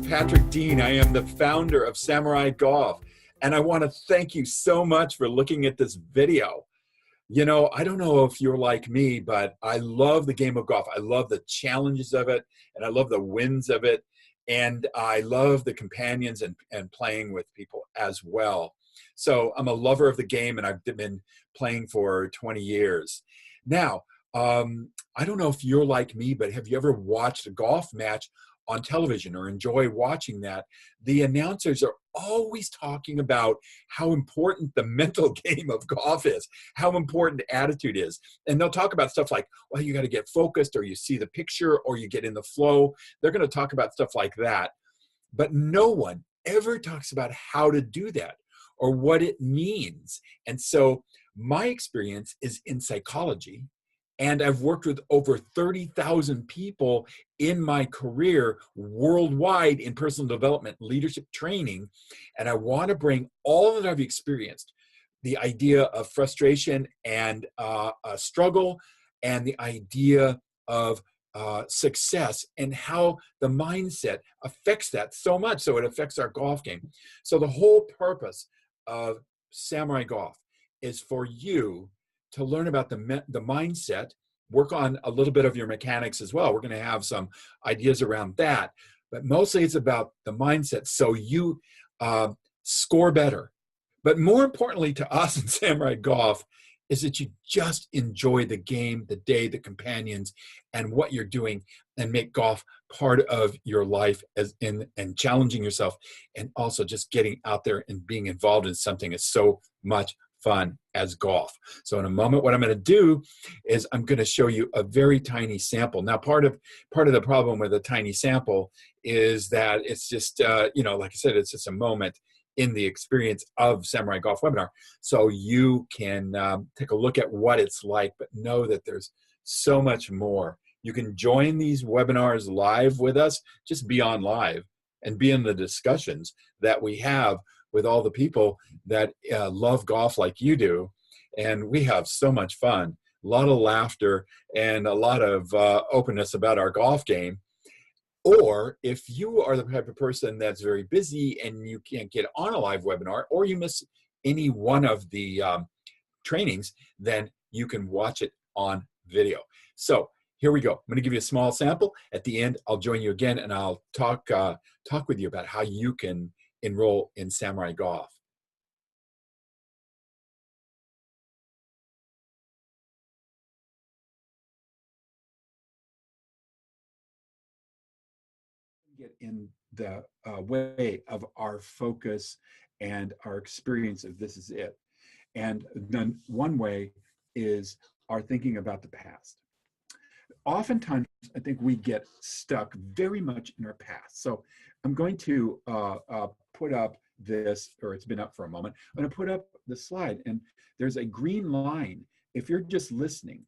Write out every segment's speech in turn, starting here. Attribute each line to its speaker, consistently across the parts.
Speaker 1: Patrick Dean. I am the founder of Samurai Golf, and I want to thank you so much for looking at this video. You know, I don't know if you're like me, but I love the game of golf. I love the challenges of it, and I love the wins of it, and I love the companions and playing with people as well. So I'm a lover of the game, and I've been playing for 20 years. Now, I don't know if you're like me, but have you ever watched a golf match on television or enjoy watching that? The announcers are always talking about how important the mental game of golf is, how important attitude is. And they'll talk about stuff like, well, you got to get focused, or you see the picture, or you get in the flow. They're going to talk about stuff like that. But no one ever talks about how to do that or what it means. And so my experience is in psychology. And I've worked with over 30,000 people in my career worldwide in personal development, leadership training. And I want to bring all that I've experienced, the idea of frustration and struggle, and the idea of success, and how the mindset affects that so much. So it affects our golf game. So the whole purpose of Samurai Golf is for you to learn about the mindset, work on a little bit of your mechanics as well. We're going to have some ideas around that, but mostly it's about the mindset so you score better. But more importantly to us in Samurai Golf is that you just enjoy the game, the day, the companions, and what you're doing, and make golf part of your life and challenging yourself, and also just getting out there and being involved in something is so much fun as golf. So in a moment, what I'm going to do is I'm going to show you a very tiny sample. Now, part of the problem with a tiny sample is that it's just, like I said, it's just a moment in the experience of Samurai Golf webinar. So you can take a look at what it's like, but know that there's so much more. You can join these webinars live with us, just be on live and be in the discussions that we have with all the people that love golf like you do. And we have so much fun, a lot of laughter, and a lot of openness about our golf game. Or if you are the type of person that's very busy and you can't get on a live webinar, or you miss any one of the trainings, then you can watch it on video. So here we go. I'm going to give you a small sample. At the end, I'll join you again, and I'll talk with you about how you can enroll in Samurai Golf. Get in the way of our focus and our experience of this is it. And then one way is our thinking about the past. Oftentimes, I think we get stuck very much in our past. So I'm going to put up this, or it's been up for a moment. I'm going to put up the slide, and there's a green line. If you're just listening,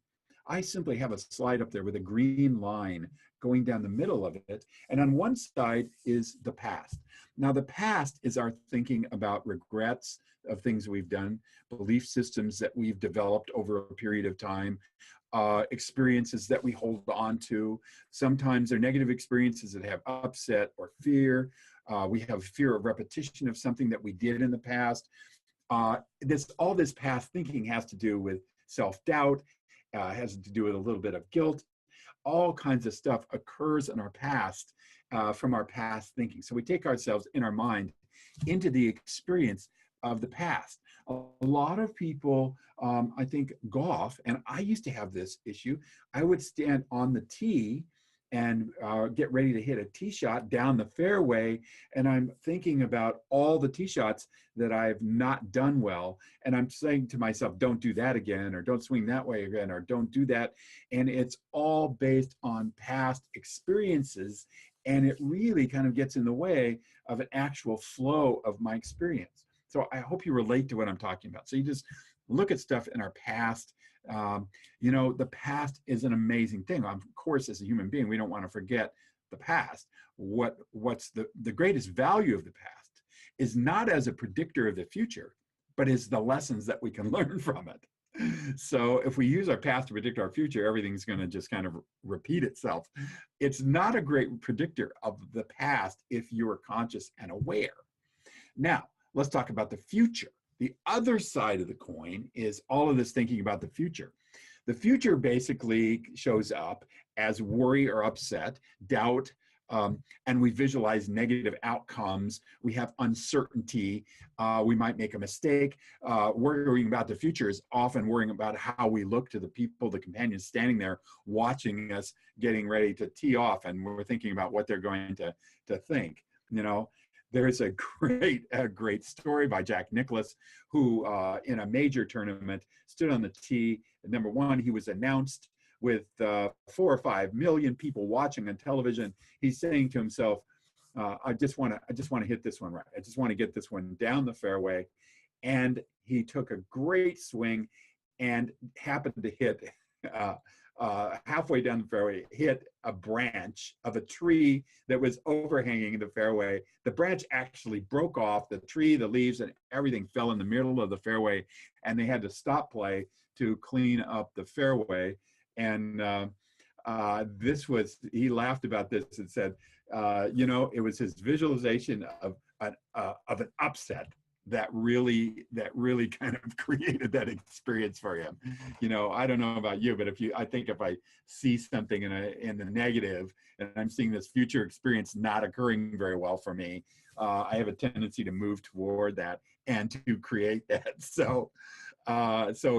Speaker 1: I simply have a slide up there with a green line going down the middle of it. And on one side is the past. Now, the past is our thinking about regrets of things we've done, belief systems that we've developed over a period of time, experiences that we hold on to. Sometimes they're negative experiences that have upset or fear. We have fear of repetition of something that we did in the past. All this past thinking has to do with self-doubt, has to do with a little bit of guilt. All kinds of stuff occurs in our past from our past thinking. So we take ourselves in our mind into the experience of the past. A lot of people, I think, golf, and I used to have this issue. I would stand on the tee and get ready to hit a tee shot down the fairway, and I'm thinking about all the tee shots that I've not done well, and I'm saying to myself, don't do that again, or don't swing that way again, or don't do that. And it's all based on past experiences, and it really kind of gets in the way of an actual flow of my experience. So I hope you relate to what I'm talking about. So you just look at stuff in our past. The past is an amazing thing. Of course, as a human being, we don't want to forget the past. What's the greatest value of the past is not as a predictor of the future, but is the lessons that we can learn from it. So if we use our past to predict our future, everything's going to just kind of repeat itself. It's not a great predictor of the past if you are conscious and aware. Now, let's talk about the future. The other side of the coin is all of this thinking about the future. The future basically shows up as worry or upset, doubt, and we visualize negative outcomes. We have uncertainty. We might make a mistake. Worrying about the future is often worrying about how we look to the people, the companions standing there watching us getting ready to tee off, and we're thinking about what they're going to think. You know, there's a great story by Jack Nicklaus, who in a major tournament stood on the tee. Number one, he was announced with 4 or 5 million people watching on television. He's saying to himself, I just want to hit this one right. I just want to get this one down the fairway. And he took a great swing and happened to hit halfway down the fairway, hit a branch of a tree that was overhanging the fairway. The branch actually broke off. The tree, the leaves, and everything fell in the middle of the fairway, and they had to stop play to clean up the fairway. And he laughed about this and said, you know, it was his visualization of an upset that really kind of created that experience for him. You know, I don't know about you, but I think if I see something in the negative and I'm seeing this future experience not occurring very well for me, I have a tendency to move toward that and to create that. So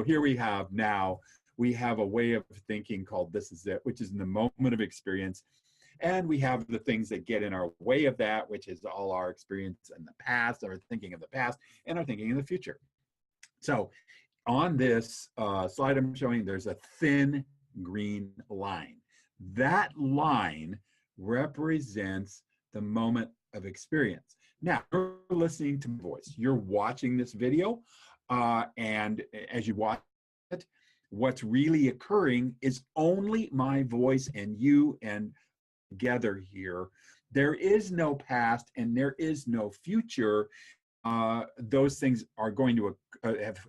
Speaker 1: here we have a way of thinking called this is it, which is in the moment of experience. And we have the things that get in our way of that, which is all our experience in the past, our thinking of the past, and our thinking of the future. So on this slide I'm showing, there's a thin green line. That line represents the moment of experience. Now, you're listening to my voice. You're watching this video, and as you watch it, what's really occurring is only my voice and you and together here. There is no past and there is no future. Those things are going to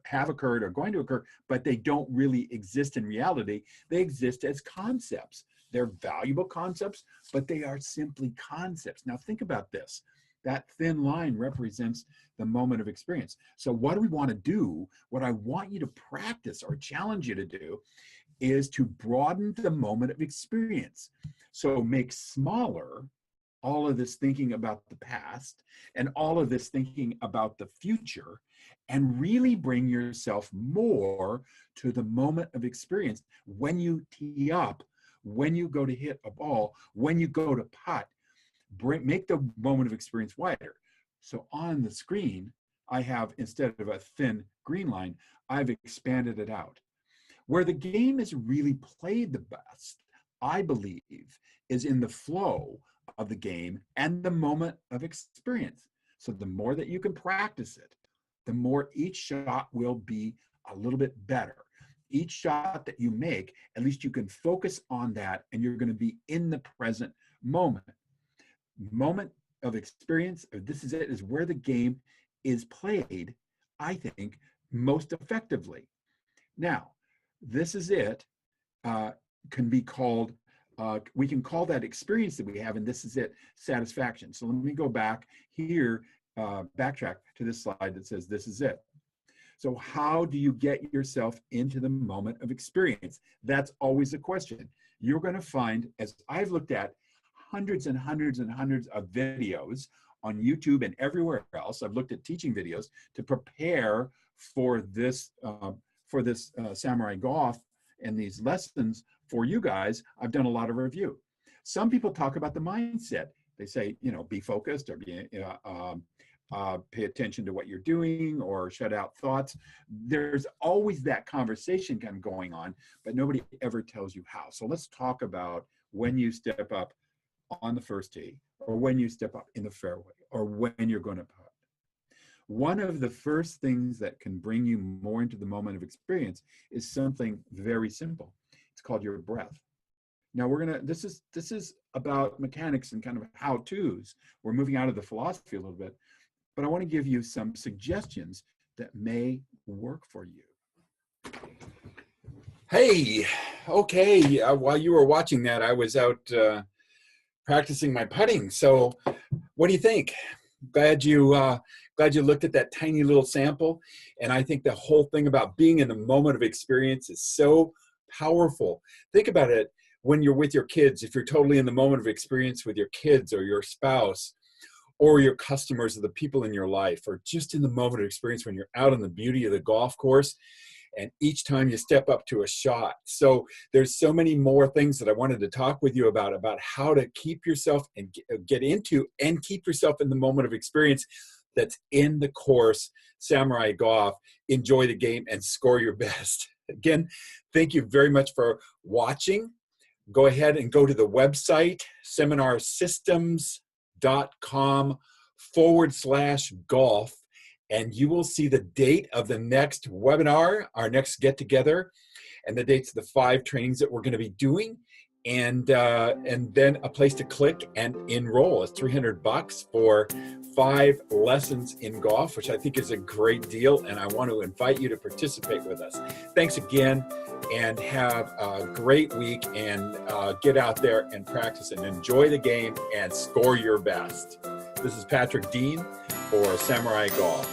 Speaker 1: have occurred or going to occur, but they don't really exist in reality. They exist as concepts. They're valuable concepts, but they are simply concepts. Now think about this. That thin line represents the moment of experience. So what do we want to do? What I want you to practice or challenge you to do is to broaden the moment of experience. So make smaller all of this thinking about the past and all of this thinking about the future, and really bring yourself more to the moment of experience when you tee up, when you go to hit a ball, when you go to putt. Make the moment of experience wider. So on the screen, I have, instead of a thin green line, I've expanded it out. Where the game is really played the best, I believe, is in the flow of the game and the moment of experience. So the more that you can practice it, the more each shot will be a little bit better. Each shot that you make, at least you can focus on that, and you're going to be in the present moment. Moment of experience, this is it, is where the game is played, I think, most effectively. Now, this is it, can be called, we can call that experience that we have, and this is it, satisfaction. So let me go back here, backtrack to this slide that says this is it. So how do you get yourself into the moment of experience? That's always a question. You're going to find, as I've looked at hundreds and hundreds and hundreds of videos on YouTube and everywhere else, I've looked at teaching videos to prepare for this Samurai Golf and these lessons for you guys. I've done a lot of review. Some people talk about the mindset. They say, you know, be focused, or pay attention to what you're doing, or shut out thoughts. There's always that conversation kind of going on, but nobody ever tells you how. So let's talk about when you step up on the first tee, or when you step up in the fairway, or when you're going to putt. One of the first things that can bring you more into the moment of experience is something very simple. It's called your breath. Now this is about mechanics and kind of how-tos. We're moving out of the philosophy a little bit, but I want to give you some suggestions that may work for you. Hey, okay. While you were watching that, I was out practicing my putting. So, what do you think? Glad you glad you looked at that tiny little sample. And I think the whole thing about being in the moment of experience is so powerful. Think about it when you're with your kids. If you're totally in the moment of experience with your kids or your spouse, or your customers or the people in your life, or just in the moment of experience when you're out on the beauty of the golf course and each time you step up to a shot. So there's so many more things that I wanted to talk with you about how to keep yourself and get into and keep yourself in the moment of experience that's in the course Samurai Golf. Enjoy the game and score your best. Again, thank you very much for watching. Go ahead and go to the website, seminarsystems.com/golf, and you will see the date of the next webinar, our next get together, and the dates of the 5 trainings that we're going to be doing, and then a place to click and enroll. It's $300 for 5 lessons in golf, which I think is a great deal, and I want to invite you to participate with us. Thanks again, and have a great week, and get out there and practice and enjoy the game and score your best. This is Patrick Dean for Samurai Golf.